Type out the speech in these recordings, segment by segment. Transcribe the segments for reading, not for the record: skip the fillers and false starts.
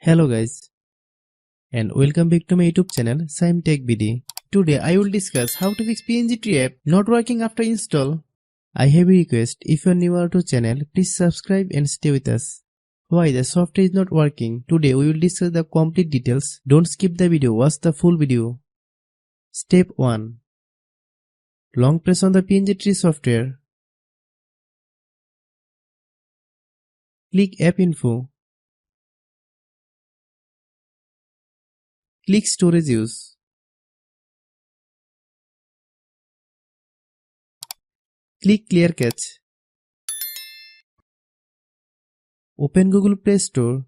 Hello guys, and welcome back to my YouTube channel Shaem Tech BD. Today I will discuss how to fix Pngtree app not working after install. I have a request, if you are newer to channel, please subscribe and stay with us. Why the software is not working? Today we will discuss the complete details. Don't skip the video, watch the full video. Step 1. Long press on the Pngtree software. Click App Info. Click Storage Use. Click Clear Cache. Open Google Play Store.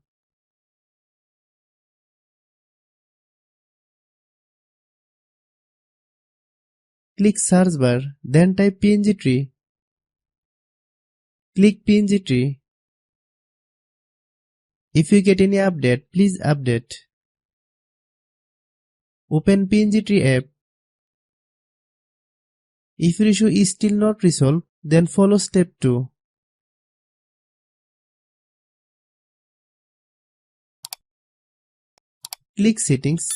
Click Search Bar, then type Pngtree. Click Pngtree. If you get any update, please update. Open Pngtree app. If your issue is still not resolved, then follow step 2. Click Settings.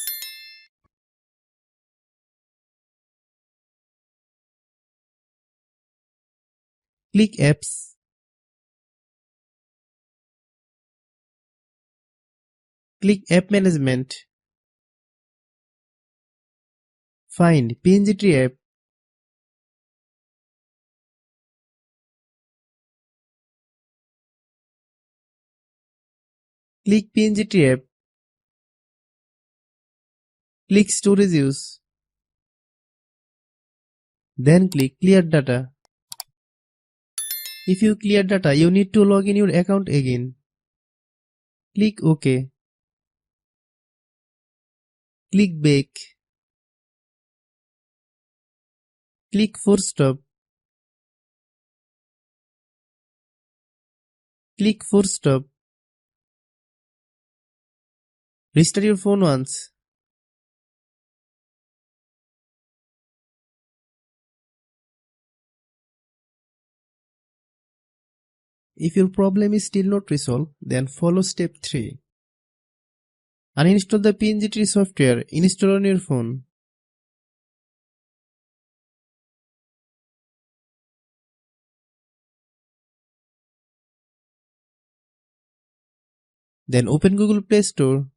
Click Apps. Click App Management. Find Pngtree app. Click Pngtree app. Click Storage Use. Then click Clear Data. If you clear data, you need to log in your account again. Click OK. Click Back. Click Force Stop. Click Force Stop. Restart your phone once. If your problem is still not resolved, then follow step 3. Uninstall the Pngtree software, install on your phone. Then open Google Play Store.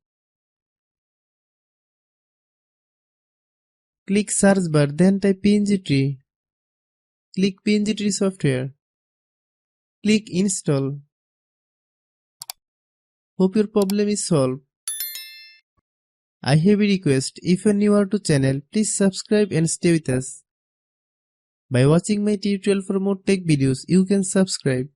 Click Search Bar, then type Pngtree. Click Pngtree software. Click Install. Hope your problem is solved. I have a request, if you are newer to channel, please subscribe and stay with us. By watching my tutorial for more tech videos, you can subscribe.